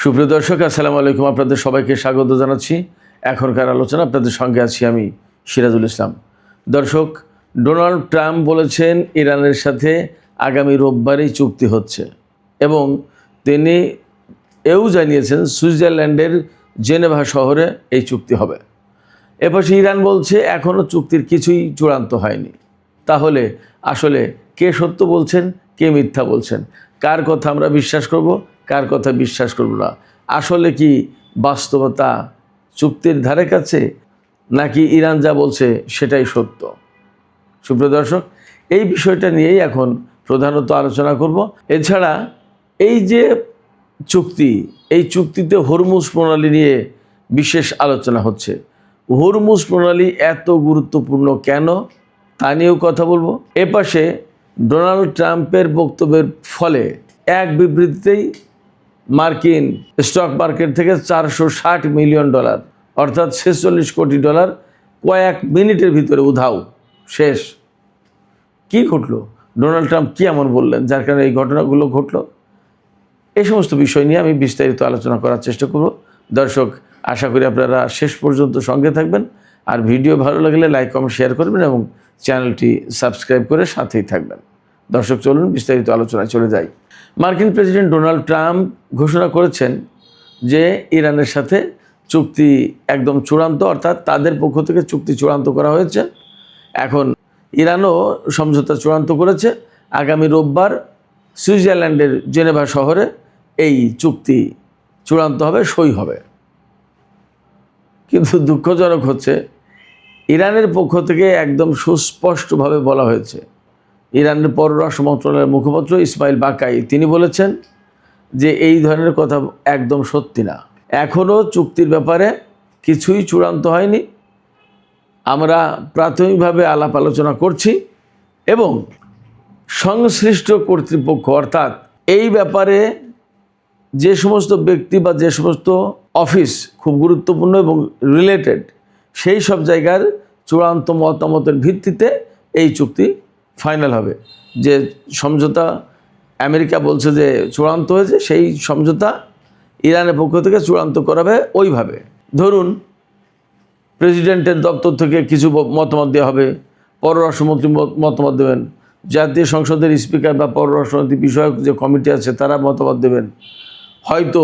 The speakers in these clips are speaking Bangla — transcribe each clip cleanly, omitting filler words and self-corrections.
সুপ্রিয় দর্শক, আসসালামু আলাইকুম। আপনাদের সবাইকে স্বাগত জানাচ্ছি। এখনকার আলোচনা আপনাদের সঙ্গে আছি আমি সিরাজুল ইসলাম। দর্শক, ডোনাল্ড ট্রাম্প বলেছেন ইরানের সাথে আগামী রোববারই চুক্তি হচ্ছে এবং তিনি এও জানিয়েছেন সুইজারল্যান্ডের জেনেভা শহরে এই চুক্তি হবে। এপাশে ইরান বলছে এখনও চুক্তির কিছুই চূড়ান্ত হয়নি। তাহলে আসলে কে সত্য বলছেন, কে মিথ্যা বলছেন, কার কথা আমরা বিশ্বাস করব, কার কথা বিশ্বাস করব না? আসলে কি বাস্তবতা চুক্তির ধারে কাছে, নাকি ইরান যা বলছে সেটাই সত্য? সুপ্রিয় দর্শক, এই বিষয়টা নিয়েই এখন প্রধানত আলোচনা করব। এছাড়া এই যে চুক্তি, এই চুক্তিতে হরমুজ প্রণালী নিয়ে বিশেষ আলোচনা হচ্ছে। হরমুজ প্রণালী এত গুরুত্বপূর্ণ কেন, তা নিয়েও কথা বলবো। এপাশে ডোনাল্ড ট্রাম্পের বক্তব্যের ফলে এক বিবৃতিতেই মার্কিন স্টক মার্কেট থেকে $460 মিলিয়ন অর্থাৎ $46 কোটি কয়েক মিনিটের ভিতরে উধাও, শেষ। কি ঘটলো? ডোনাল্ড ট্রাম্প কি এমন বললেন যার কারণে এই ঘটনাগুলো ঘটলো? এই সমস্ত বিষয় নিয়ে আমি বিস্তারিত আলোচনা করার চেষ্টা করব। দর্শক, আশা করি আপনারা শেষ পর্যন্ত সঙ্গে থাকবেন। আর ভিডিও ভালো লাগলে লাইক, কমেন্ট, শেয়ার করবেন এবং চ্যানেলটি সাবস্ক্রাইব করে সাথেই থাকবেন। দর্শক, চলুন বিস্তারিত আলোচনায় চলে যাই। মার্কিন প্রেসিডেন্ট ডোনাল্ড ট্রাম্প ঘোষণা করেছেন যে ইরানের সাথে চুক্তি একদম চূড়ান্ত, অর্থাৎ তাদের পক্ষ থেকে চুক্তি চূড়ান্ত করা হয়েছে। এখন ইরানও সমঝোতা চূড়ান্ত করেছে। আগামী রোববার সুইজারল্যান্ডের জেনেভা শহরে এই চুক্তি চূড়ান্ত হবে, সই হবে। কিন্তু দুঃখজনক হচ্ছে, ইরানের পক্ষ থেকে একদম সুস্পষ্টভাবে বলা হয়েছে। ইরানের পররাষ্ট্র মন্ত্রণালয়ের মুখপাত্র ইসমাইল বাকাই তিনি বলেছেন যে এই ধরনের কথা একদম সত্যি না। এখনও চুক্তির ব্যাপারে কিছুই চূড়ান্ত হয়নি। আমরা প্রাথমিকভাবে আলাপ আলোচনা করছি এবং সংশ্লিষ্ট কর্তৃপক্ষ, অর্থাৎ এই ব্যাপারে যে সমস্ত ব্যক্তি বা যে সমস্ত অফিস খুব গুরুত্বপূর্ণ এবং রিলেটেড, সেই সব জায়গার চূড়ান্ত মতামতের ভিত্তিতে এই চুক্তি ফাইনাল হবে। যে সমঝোতা আমেরিকা বলছে যে চূড়ান্ত হয়েছে, সেই সমঝোতা ইরানের পক্ষ থেকে চূড়ান্ত করাবে ওইভাবে। ধরুন, প্রেসিডেন্টের দপ্তর থেকে কিছু মতামত দেওয়া হবে, পররাষ্ট্রমন্ত্রী মতামত দেবেন, জাতীয় সংসদের স্পিকার বা পররাষ্ট্রনীতি বিষয়ক যে কমিটি আছে তারা মতামত দেবেন, হয়তো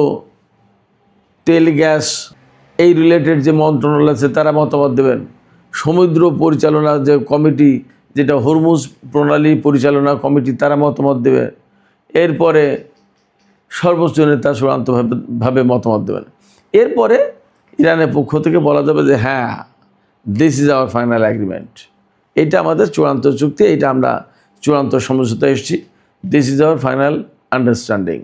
তেল গ্যাস এই রিলেটেড যে মন্ত্রণালয় আছে তারা মতামত দেবেন, সমুদ্র পরিচালনা যে কমিটি, যেটা হরমুজ প্রণালী পরিচালনা কমিটি, তারা মতামত দেবে। এরপরে সর্বোচ্চ নেতা চূড়ান্তভাবে মতামত দেবেন। এরপরে ইরানের পক্ষ থেকে বলা যাবে যে হ্যাঁ, this is our final agreement, এটা আমাদের চূড়ান্ত চুক্তি, এটা আমরা চূড়ান্ত সমঝোতা এসেছি, this is our final understanding.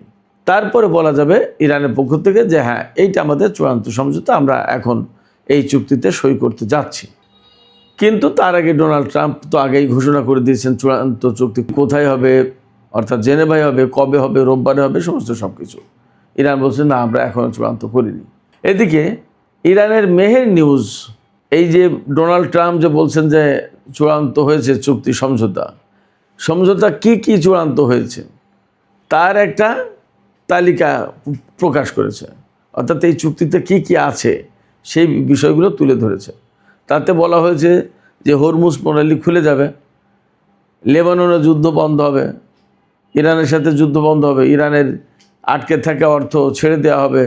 তারপরে বলা যাবে ইরানের পক্ষ থেকে যে হ্যাঁ, এইটা আমাদের চূড়ান্ত সমঝোতা, আমরা এখন এই চুক্তিতে সই করতে যাচ্ছি। কিন্তু তার আগে ডোনাল্ড ট্রাম্প তো আগেই ঘোষণা করে দিয়েছেন চূড়ান্ত চুক্তি কোথায় হবে, অর্থাৎ জেনেভায় হবে, কবে হবে, রোববারে হবে, সমস্ত সব কিছু। ইরান বলছে না, আমরা এখনও চূড়ান্ত করিনি। এদিকে ইরানের মেহের নিউজ, এই যে ডোনাল্ড ট্রাম্প যে বলছেন যে চূড়ান্ত হয়েছে চুক্তি সমঝোতা কি কি চূড়ান্ত হয়েছে তার একটা তালিকা প্রকাশ করেছে। অর্থাৎ এই চুক্তিতে কি কি আছে সেই বিষয়গুলো তুলে ধরেছে। তাতে বলা হয়েছে যে হরমুজ প্রণালী খুলে যাবে, লেবাননের যুদ্ধ বন্ধ হবে, ইরানের সাথে যুদ্ধ বন্ধ হবে, ইরানের আটকে থাকা অর্থ ছেড়ে দেওয়া হবে,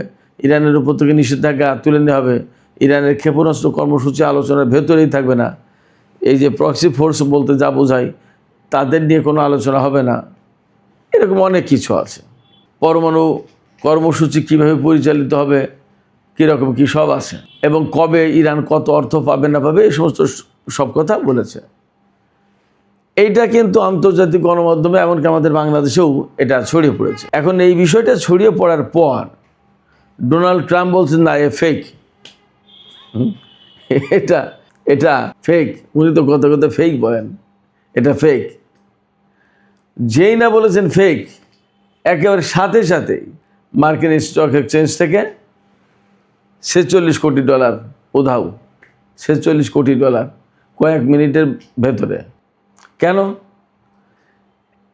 ইরানের উপর থেকে নিষেধাজ্ঞা তুলে নেওয়া হবে, ইরানের ক্ষেপণাস্ত্র কর্মসূচি আলোচনার ভেতরেই থাকবে না, এই যে প্রক্সি ফোর্স বলতে যা বোঝায় তাদের নিয়ে কোনো আলোচনা হবে না, এরকম অনেক কিছু আছে। পরমাণু কর্মসূচি কীভাবে পরিচালিত হবে, কীরকম কী সব আছে, এবং কবে ইরান কত অর্থ পাবে না পাবে, এই সমস্ত সব কথা বলেছে। এইটা কিন্তু আন্তর্জাতিক গণমাধ্যমে, এমনকি আমাদের বাংলাদেশেও এটা ছড়িয়ে পড়েছে। এখন এই বিষয়টা ছড়িয়ে পড়ার পর ডোনাল্ড ট্রাম্প বলছেন না, এ ফেক, এটা ফেক। উনি তো কথা কথা ফেক বলেন, এটা ফেক। যেই না বলেছেন ফেক, একেবারে সাথে সাথেই মার্কিন স্টক এক্সচেঞ্জ থেকে $46 কোটি উধাও, $46 কোটি কয়েক মিনিটের ভেতরে। কেন?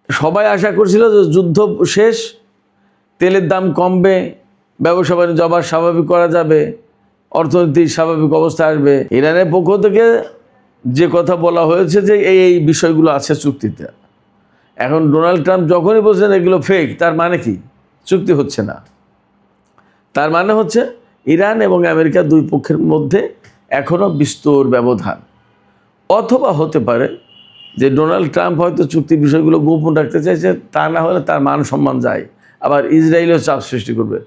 সবাই আশা করছিল যে যুদ্ধ শেষ, তেলের দাম কমবে, ব্যবসা বাণিজ্য আবার স্বাভাবিক করা যাবে, অর্থনৈতিক স্বাভাবিক অবস্থা আসবে। ইরানের পক্ষ থেকে যে কথা বলা হয়েছে যে এই বিষয়গুলো আছে চুক্তিতে। এখন ডোনাল্ড ট্রাম্প যখনই বলছেন এগুলো ফেক, তার মানে কি? চুক্তি হচ্ছে না। তার মানে হচ্ছে ইরান এবং আমেরিকা দুই পক্ষের মধ্যে এখনও বিস্তর ব্যবধান। অথবা হতে পারে যে ডোনাল্ড ট্রাম্প হয়তো চুক্তির বিষয়গুলো গোপন রাখতে চাইছে, তা না হলে তার মান সম্মান যায়। আবার ইসরায়েলও চাপ সৃষ্টি করবে,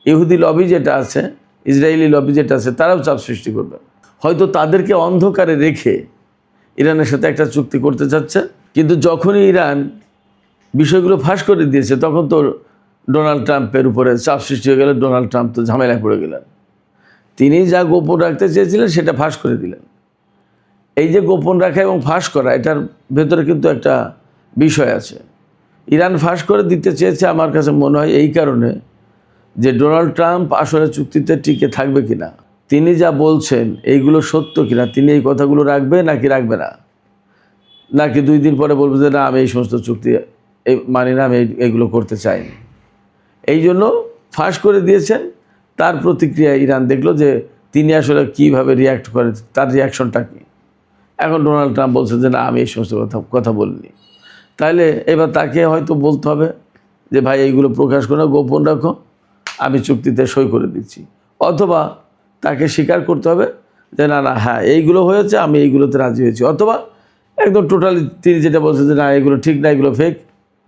ইহুদি লবি যেটা আছে, ইসরায়েলি লবি যেটা আছে, তারাও চাপ সৃষ্টি করবে। হয়তো তাদেরকে অন্ধকারে রেখে ইরানের সাথে একটা চুক্তি করতে চাচ্ছে। কিন্তু যখনই ইরান বিষয়গুলো ফাঁস করে দিয়েছে, তখন তো ডোনাল্ড ট্রাম্পের উপরে চাপ সৃষ্টি হয়ে গেল। ডোনাল্ড ট্রাম্প তো ঝামেলায় পড়ে গেলেন। তিনি যা গোপন রাখতে চেয়েছিলেন সেটা ফাঁস করে দিলেন। এই যে গোপন রাখা এবং ফাঁস করা, এটার ভেতরে কিন্তু একটা বিষয় আছে। ইরান ফাঁস করে দিতে চেয়েছে আমার কাছে মনে হয় এই কারণে যে ডোনাল্ড ট্রাম্প আসলে চুক্তিতে টিকে থাকবে কিনা, তিনি যা বলছেন এইগুলো সত্য কিনা, তিনি এই কথাগুলো রাখবে নাকি রাখবে না, নাকি 2 দিন পরে বলবে যে না আমি এই সমস্ত চুক্তি মানি না, আমি এইগুলো করতে চাইনি। এই জন্য ফাঁস করে দিয়েছেন। তার প্রতিক্রিয়া ইরান দেখলো যে তিনি আসলে কীভাবে রিয়্যাক্ট করে, তার রিয়াকশনটা কী। এখন ডোনাল্ড ট্রাম্প বলছে যে না আমি এই সমস্ত কথা বলিনি। তাহলে এবার তাকে হয়তো বলতে হবে যে ভাই এইগুলো প্রকাশ করে গোপন রাখো, আমি চুক্তিতে সই করে দিচ্ছি। অথবা তাকে স্বীকার করতে হবে যে না না হ্যাঁ এইগুলো হয়েছে, আমি এইগুলোতে রাজি হয়েছি। অথবা একদম টোটালি তিনি যেটা বলছেন যে না এগুলো ঠিক না, এগুলো ফেক,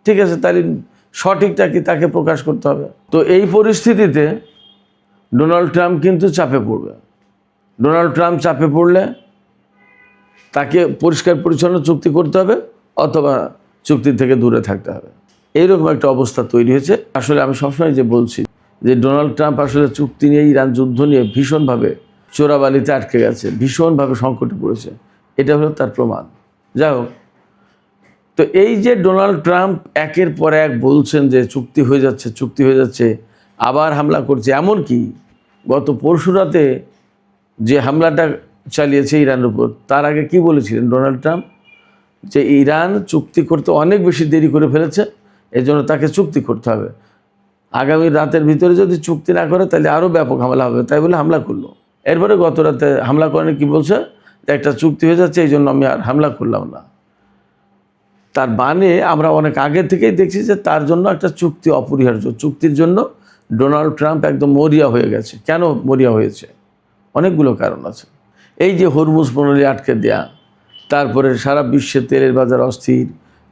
ঠিক আছে, তাহলে সঠিকটা কি তাকে প্রকাশ করতে হবে। তো এই পরিস্থিতিতে ডোনাল্ড ট্রাম্প কিন্তু চাপে পড়বে। ডোনাল্ড ট্রাম্প চাপে পড়লে তাকে পরিষ্কার পরিচ্ছন্ন চুক্তি করতে হবে, অথবা চুক্তি থেকে দূরে থাকতে হবে। এইরকম একটা অবস্থা তৈরি হয়েছে। আসলে আমি সবসময় যে বলছি যে ডোনাল্ড ট্রাম্প আসলে চুক্তি নিয়ে, ইরান যুদ্ধ নিয়ে ভীষণভাবে চোরাবালিতে আটকে গেছে, ভীষণভাবে সংকটে পড়েছে। এটা হলো তার প্রমাণ। যাই হোক, তো এই যে ডোনাল্ড ট্রাম্প একের পর এক বলছেন যে চুক্তি হয়ে যাচ্ছে, চুক্তি হয়ে যাচ্ছে, আবার হামলা করছে। এমনকি গত পরশু রাতে যে হামলাটা চালিয়েছে ইরানের উপর, তার আগে কি বলেছিলেন ডোনাল্ড ট্রাম্প? যে ইরান চুক্তি করতে অনেক বেশি দেরি করে ফেলেছে, এই জন্য তাকে চুক্তি করতে হবে। আগামী রাতের ভিতরে যদি চুক্তি না করে তাহলে আরও ব্যাপক হামলা হবে, তাই বলে হামলা করলো। এরপরে গত রাতে হামলা করেন, কি বলছে যে একটা চুক্তি হয়ে যাচ্ছে, এই জন্য আমি আর হামলা করলাম না। তার মানে আমরা অনেক আগে থেকেই দেখছি যে তার জন্য একটা চুক্তি অপরিহার্য। চুক্তির জন্য ডোনাল্ড ট্রাম্প একদম মরিয়া হয়ে গেছে। কেন মরিয়া হয়েছে? অনেকগুলো কারণ আছে। এই যে হরমুজ প্রণালী আটকে দেয়া, তারপরে সারা বিশ্বে তেলের বাজার অস্থির,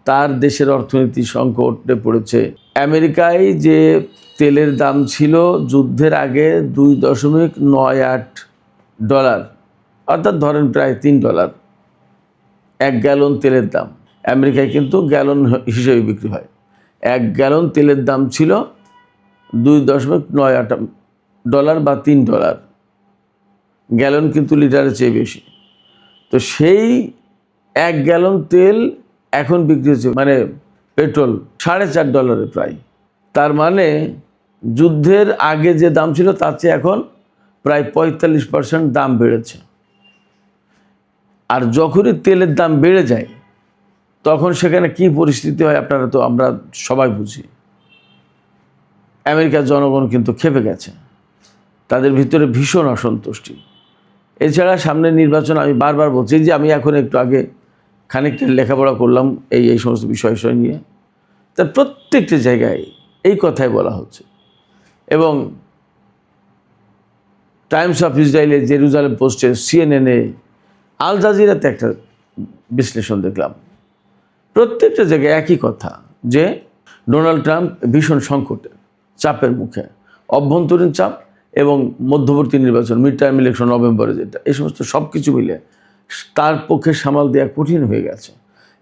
তার দেশের অর্থনীতি সংকটে পড়েছে। আমেরিকায় যে তেলের দাম ছিল যুদ্ধের আগে $2.98, অর্থাৎ ধরেন প্রায় $3 1 গ্যালন তেলের দাম। আমেরিকায় কিন্তু গ্যালন হিসেবে বিক্রি হয়। 1 গ্যালন তেলের দাম ছিল $2.98 বা $3। গ্যালন কিন্তু লিটারের চেয়ে বেশি। তো সেই 1 গ্যালন তেল এখন বিক্রি হচ্ছে, মানে পেট্রোল, $4.5 প্রায়। তার মানে যুদ্ধের আগে যে দাম ছিল তার চেয়ে এখন প্রায় 45% দাম বেড়েছে। আর যখনই তেলের দাম বেড়ে যায় তখন সেখানে কি পরিস্থিতি হয় আপনারা তো, আমরা সবাই বুঝি। আমেরিকার জনগণ কিন্তু ক্ষেপে গেছে, তাদের ভিতরে ভীষণ অসন্তুষ্টি। এছাড়া সামনে নির্বাচন, আমি বারবার বলছি যে আমি এখন একটু আগে খানিকটা লেখাপড়া করলাম এই সমস্ত বিষয় নিয়ে, তার প্রত্যেকটি জায়গায় এই কথাই বলা হচ্ছে। এবং টাইমস অফ ইসরায়েলে, জেরুজালেম পোস্টে, সিএনএনে, আল জাজিরাতে একটা বিশ্লেষণ দেখলাম। প্রত্যেকটা জায়গায় একই কথা যে ডোনাল্ড ট্রাম্প ভীষণ সংকটে, চাপের মুখে, অভ্যন্তরীণ চাপ এবং মধ্যবর্তী নির্বাচন, মিড টার্ম ইলেকশন নভেম্বরে, যেটা এই সমস্ত সব কিছু মিলে তার পক্ষে সামাল দেওয়া কঠিন হয়ে গেছে।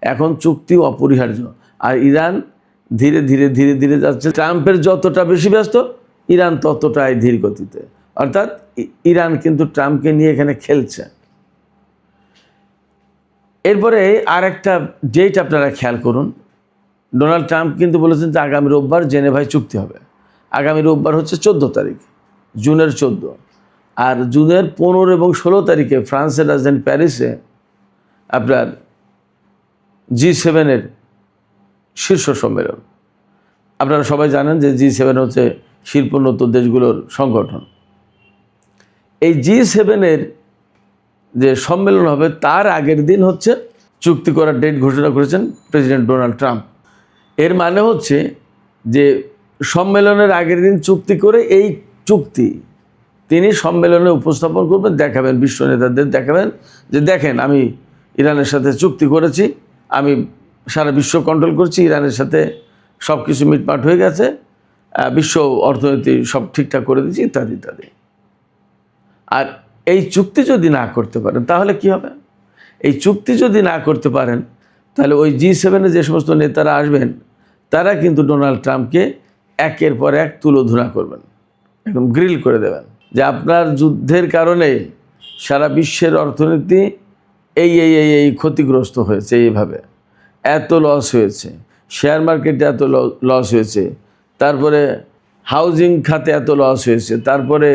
এখন চুক্তি অপরিহার্য। আর ইরান ধীরে ধীরে ধীরে ধীরে যাচ্ছে। ট্রাম্পের যতটা বেশি ব্যস্ত, ইরান ততটাই ধীর গতিতে। অর্থাৎ ইরান কিন্তু ট্রাম্পকে নিয়ে এখানে খেলছে। এরপরে আর একটা ডেট আপনারা খেয়াল করুন। ডোনাল্ড ট্রাম্প কিন্তু বলেছেন যে আগামী রোববার জেনেভায় চুক্তি হবে। আগামী রোববার হচ্ছে 14 তারিখ, জুনের 14। আর জুনের 15 এবং 16 তারিখে ফ্রান্সের রাজধানী প্যারিসে আপনার G7 শীর্ষ সম্মেলন। আপনারা সবাই জানেন যে G7 হচ্ছে শিল্পোন্নত দেশগুলোর সংগঠন। এই G7-এর যে সম্মেলন হবে তার আগের দিন হচ্ছে চুক্তি করার ডেট ঘোষণা করেছেন প্রেসিডেন্ট ডোনাল্ড ট্রাম্প। এর মানে হচ্ছে যে সম্মেলনের আগের দিন চুক্তি করে এই চুক্তি তিনি সম্মেলনে উপস্থাপন করবেন, দেখাবেন, বিশ্ব নেতাদের দেখাবেন যে দেখেন আমি ইরানের সাথে চুক্তি করেছি, আমি সারা বিশ্ব কন্ট্রোল করছি, ইরানের সাথে সব কিছু মিটমাট হয়ে গেছে, বিশ্ব অর্থনীতি সব ঠিকঠাক করে দিচ্ছি, ইত্যাদি ইত্যাদি। আর এই চুক্তি যদি না করতে পারেন তাহলে কি হবে? এই চুক্তি যদি না করতে পারেন তাহলে ওই G7-এ যে সমস্ত নেতারা আসবেন তারা কিন্তু ডোনাল্ড ট্রাম্পকে একের পর এক তুলোধুনা করবেন, একদম গ্রিল করে দেবেন যে আপনার যুদ্ধের কারণে সারা বিশ্বের অর্থনীতি এই ক্ষতিগ্রস্ত হয়েছে, এইভাবে এত লস হয়েছে, শেয়ার মার্কেটে এত লস হয়েছে, তারপরে হাউজিং খাতে এত লস হয়েছে, তারপরে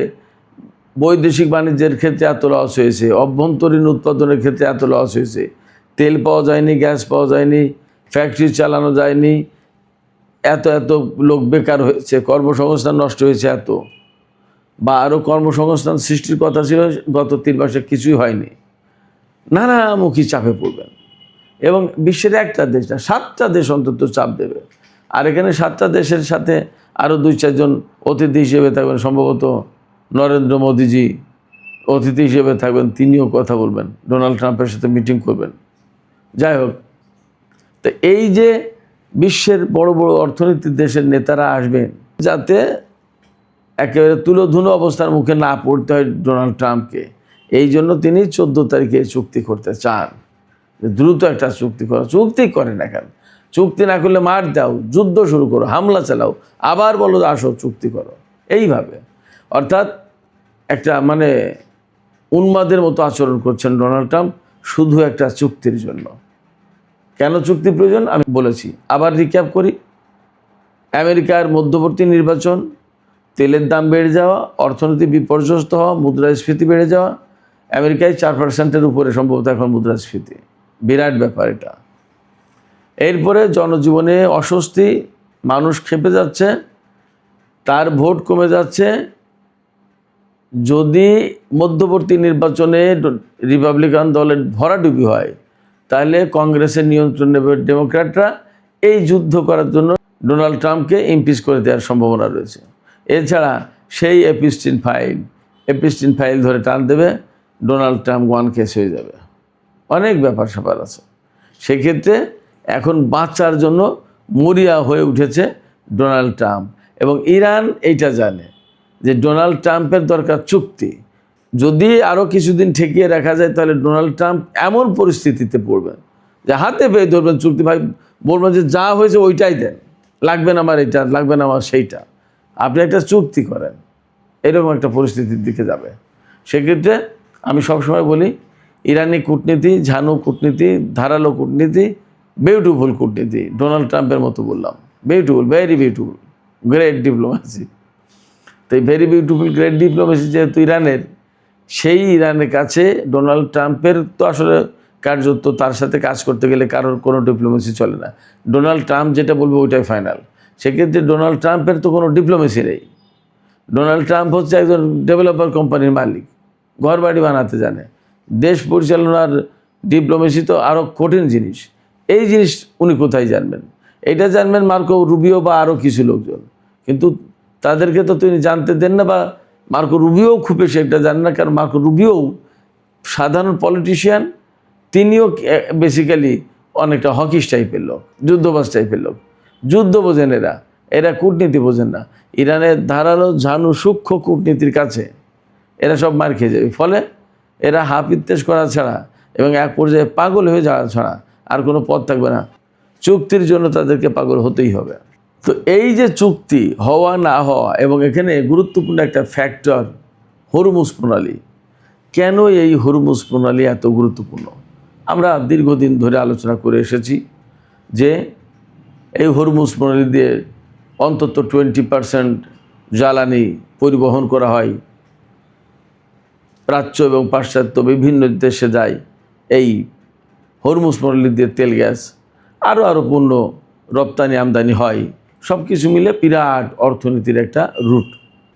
বৈদেশিক বাণিজ্যের ক্ষেত্রে এত লস হয়েছে, অভ্যন্তরীণ উৎপাদনের ক্ষেত্রে এত লস হয়েছে, তেল পাওয়া যায়নি, গ্যাস পাওয়া যায়নি, ফ্যাক্টরি চালানো যায়নি, এত লোক বেকার হয়েছে, কর্মসংস্থান নষ্ট হয়েছে এত, বা আরও কর্মসংস্থান সৃষ্টির কথা ছিল গত 3 মাসে কিছুই হয়নি। নানামুখী চাপে পড়বেন এবং বিশ্বের একটা দেশ না 7টা দেশ অন্তত চাপ দেবে। আর এখানে 7টা দেশের সাথে আরও 2-4 জন অতিথি হিসেবে থাকবেন, সম্ভবত নরেন্দ্র মোদীজি অতিথি হিসেবে থাকবেন, তিনিও কথা বলবেন, ডোনাল্ড ট্রাম্পের সাথে মিটিং করবেন। যাই হোক, তো এই যে বিশ্বের বড় বড় অর্থনীতির দেশের নেতারা আসবেন যাতে একেবারে তুলোধুনো অবস্থার মুখে না পড়তে হয় ডোনাল্ড ট্রাম্পকে, এই জন্য তিনি 14 তারিখে চুক্তি করতে চান, দ্রুত একটা চুক্তি করো। চুক্তি করে না কেন? চুক্তি না করলে মার দাও, যুদ্ধ শুরু করো, হামলা চালাও, আবার বলো আসো চুক্তি করো, এইভাবে। অর্থাৎ একটা মানে উন্মাদের মতো আচরণ করছেন ডোনাল্ড ট্রাম্প শুধু একটা চুক্তির জন্য। কেন চুক্তি প্রয়োজন আমি বলেছি, আবার রিক্যাপ করি। আমেরিকার মধ্যবর্তী নির্বাচন, তেলের দাম বেড়ে যাওয়া, অর্থনীতি বিপর্যস্ত হওয়া, মুদ্রাস্ফীতি বেড়ে যাওয়া, আমেরিকায় 4%-এর উপরে সম্ভবত এখন মুদ্রাস্ফীতি, বিরাট ব্যাপার এটা। এরপরে জনজীবনে অস্বস্তি, মানুষ ক্ষেপে যাচ্ছে, তার ভোট কমে যাচ্ছে। যদি মধ্যবর্তী নির্বাচনে রিপাবলিকান দলের ভরাডুবি হয় তাহলে কংগ্রেসের নিয়ন্ত্রণ নেবে ডেমোক্র্যাটরা। এই যুদ্ধ করার জন্য ডোনাল্ড ট্রাম্পকে ইমপিচ করে দেওয়ার সম্ভাবনা রয়েছে। এছাড়া সেই এপিস্টিন ফাইল ধরে টান দেবে, ডোনাল্ড ট্রাম্প 1 কেস হয়ে যাবে। অনেক ব্যাপার স্যাপার আছে। সেক্ষেত্রে এখন বাঁচার জন্য মরিয়া হয়ে উঠেছে ডোনাল্ড ট্রাম্প, এবং ইরান এইটা জানে যে ডোনাল্ড ট্রাম্পের দরকার চুক্তি। যদি আরও কিছুদিন ঠেকিয়ে রাখা যায় তাহলে ডোনাল্ড ট্রাম্প এমন পরিস্থিতিতে পড়বেন যে হাতে পেয়ে ধরবেন চুক্তি, ভাই বলবেন যে যা হয়েছে ওইটাই দেন, লাগবে না আমার এটা, লাগবে না আমার সেইটা, আপনি একটা চুক্তি করেন, এরকম একটা পরিস্থিতির দিকে যাবে। সেক্ষেত্রে আমি সবসময় বলি ইরানি কূটনীতি, ঝানু কূটনীতি, ধারালো কূটনীতি, বিউটিফুল কূটনীতি, ডোনাল্ড ট্রাম্পের মতো বললাম, beautiful, very beautiful, great diplomacy. তো এই ভেরি বিউটিফুল গ্রেট ডিপ্লোমেসি যেহেতু ইরানের, সেই ইরানের কাছে ডোনাল্ড ট্রাম্পের তো আসলে কার্যত তার সাথে কাজ করতে গেলে কারোর কোনো ডিপ্লোমেসি চলে না। ডোনাল্ড ট্রাম্প যেটা বলবে ওইটাই ফাইনাল। সেক্ষেত্রে ডোনাল্ড ট্রাম্পের তো কোনো ডিপ্লোমেসি নেই। ডোনাল্ড ট্রাম্প হচ্ছে একজন ডেভেলপার কোম্পানির মালিক, ঘর বাড়ি বানাতে জানে। দেশ পরিচালনার ডিপ্লোমেসি তো আরও কঠিন জিনিস। এই জিনিস উনি কোথায় জানবেন? এটা জানবেন মার্কো রুবিও বা আরও কিছু লোকজন, কিন্তু তাদেরকে তো তিনি জানতে দেন না, বা মার্কো রুবিও খুব বেশি একটা জানেন না। কারণ মার্কো রুবিও সাধারণ পলিটিশিয়ান, তিনিও বেসিক্যালি অনেকটা হকিস টাইপের লোক, যুদ্ধবাজ টাইপের লোক। যুদ্ধ বোঝেন এরা কূটনীতি বোঝেন না। ইরানের ধারালো ঝানু সূক্ষ্ম কূটনীতির কাছে এরা সব মার খেয়ে যাবে। ফলে এরা হাপিত্তেশ করা ছাড়া এবং এক পর্যায়ে পাগল হয়ে যাওয়া ছাড়া আর কোনো পথ থাকবে না। চুক্তির জন্য তাদেরকে পাগল হতেই হবে। তো এই যে চুক্তি হওয়া না হওয়া, এবং এখানে গুরুত্বপূর্ণ একটা ফ্যাক্টর হরমুজ প্রণালী। কেন এই হরমুজ প্রণালী এত গুরুত্বপূর্ণ? আমরা দীর্ঘদিন ধরে আলোচনা করে এসেছি যে এই হরমুজ প্রণালী দিয়ে অন্তত 20% জ্বালানি পরিবহন করা হয়, প্রাচ্য এবং পাশ্চাত্য বিভিন্ন দেশে যায় এই হরমুজ প্রণালী দিয়ে তেল, গ্যাস, আরও পণ্য রপ্তানি আমদানি হয় সব কিছু মিলে বিরাট অর্থনীতির একটা রুট।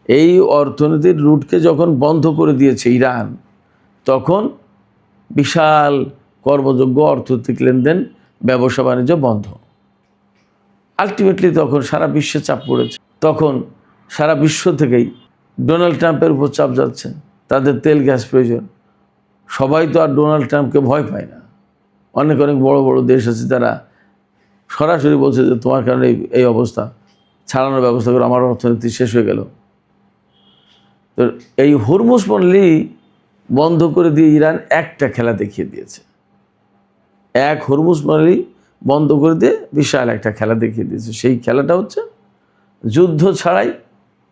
এই অর্থনীতির রুটকে যখন বন্ধ করে দিয়েছে ইরান, তখন বিশাল কর্মযোগ্য অর্থনৈতিক লেনদেন, ব্যবসা বাণিজ্য বন্ধ। আলটিমেটলি তখন সারা বিশ্বে চাপ পড়েছে। তখন সারা বিশ্ব থেকেই ডোনাল্ড ট্রাম্পের উপর চাপ যাচ্ছে। তাদের তেল গ্যাস প্রয়োজন। সবাই তো আর ডোনাল্ড ট্রাম্পকে ভয় পায় না। অনেক বড় বড় দেশ আছে যারা সরাসরি বলছে যে তোমার কারণে এই অবস্থা, ছাড়ানোর ব্যবস্থা করে, আমার অর্থনীতি শেষ হয়ে গেল। তো এই হরমুজ প্রণালী বন্ধ করে দিয়ে ইরান একটা খেলা দেখিয়ে দিয়েছে। হরমুজ প্রণালী বন্ধ করে দিয়ে বিশাল একটা খেলা দেখিয়ে দিয়েছে। সেই খেলাটা হচ্ছে যুদ্ধ ছাড়াই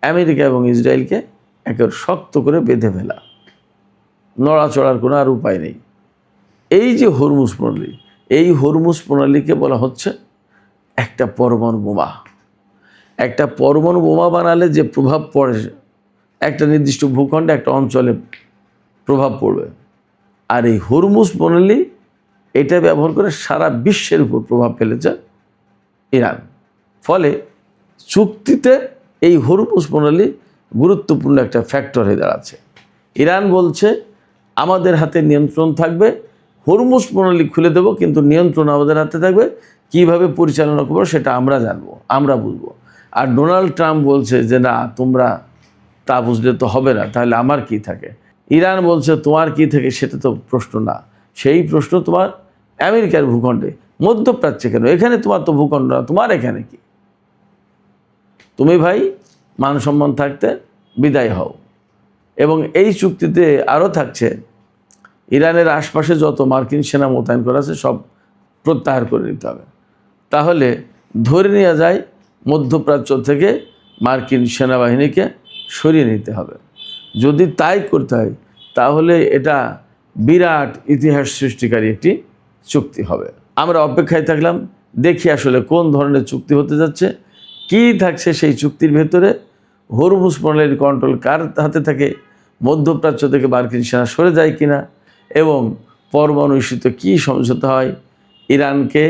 আমেরিকা এবং ইসরায়েলকে একেবারে শক্ত করে বেঁধে ফেলা, নড়াচড়ার কোনো আর উপায় নেই। এই যে হরমুজ প্রণালী, এই হরমুজ প্রণালীকে বলা হচ্ছে একটা পরমাণু বোমা। একটা পরমাণু বোমা বানালে যে প্রভাব পড়ে, একটা নির্দিষ্ট ভূখণ্ডে, একটা অঞ্চলে প্রভাব পড়বে। আর এই হরমুজ প্রণালী এটা ব্যবহার করে সারা বিশ্বের উপর প্রভাব ফেলেছে ইরান। ফলে চুক্তিতে এই হরমুজ প্রণালী গুরুত্বপূর্ণ একটা ফ্যাক্টর হয়ে দাঁড়াচ্ছে। ইরান বলছে আমাদের হাতে নিয়ন্ত্রণ থাকবে, হরমুজ প্রণালী খুলে দেব, কিন্তু নিয়ন্ত্রণ আমাদের হাতে থাকবে, কিভাবে পরিচালনা করবো সেটা আমরা জানবো, আমরা বুঝবো। আর ডোনাল্ড ট্রাম্প বলছে যে না, তোমরা তা বুঝলে তো হবে না, তাহলে আমার কি থাকে। ইরান বলছে তোমার কি থাকে সেটা তো প্রশ্ন না, সেই প্রশ্ন তোমার আমেরিকার ভূখণ্ডে, মধ্যপ্রাচ্যে কেন, এখানে তোমার তো ভূখণ্ড না, তোমার এখানে কি। তুমি ভাই মান সম্মান থাকতে বিদায় হও। এবং এই চুক্তিতে আরও থাকছে ইরানের আশপাশে যত মার্কিন সেনা মোতায়েন করা আছে সব প্রত্যাহার করে নিতে হবে। তাহলে ধরে নেওয়া যায় মধ্যপ্রাচ্য থেকে মার্কিন সেনাবাহিনীকে সরিয়ে নিতে হবে। যদি তাই করতে হয় তাহলে এটা বিরাট ইতিহাস সৃষ্টিকারী একটি চুক্তি হবে। আমরা অপেক্ষায় থাকলাম, দেখি আসলে কোন ধরনের চুক্তি হতে যাচ্ছে, কী থাকছে সেই চুক্তির ভেতরে, হরমুজ প্রণালীর কন্ট্রোল কার হাতে থাকে, মধ্যপ্রাচ্য থেকে মার্কিন সেনা সরে যায় কিনা, এবং পরমাণু ইস্যুতে কী সমঝোতা হয়, ইরানকে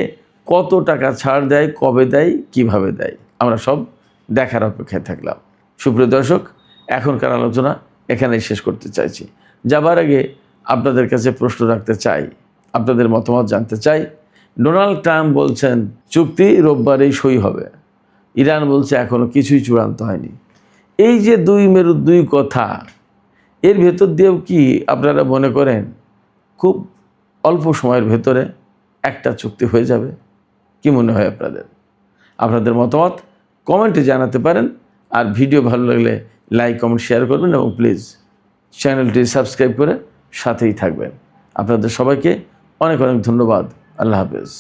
কত টাকা ছাড় দেয়, কবে দেয়, কিভাবে দেয়, আমরা সব দেখার অপেক্ষায় থাকলাম। সুপ্রিয় দর্শক, এখনকার আলোচনা এখানেই শেষ করতে চাইছি। যাবার আগে আপনাদের কাছে প্রশ্ন রাখতে চাই, আপনাদের মতামত জানতে চাই। ডোনাল্ড ট্রাম্প বলছেন চুক্তি রোববারেই সই হবে, ইরান বলছে এখনও কিছুই চূড়ান্ত হয়নি। এই যে দুই মেরুর দুই কথা, এর ভেতর দিয়েও কি আপনারা মনে করেন খুব অল্প সময়ের ভেতরে একটা চুক্তি হয়ে যাবে? কি মনে হয় আপনাদের? আপনাদের মতামত কমেন্টে জানাতে পারেন। আর ভিডিও ভালো লাগলে লাইক, কমেন্ট, শেয়ার করবেন এবং প্লিজ চ্যানেলটি সাবস্ক্রাইব করে সাথেই থাকবেন। আপনাদের সবাইকে অনেক অনেক ধন্যবাদ। আল্লাহ হাফেজ।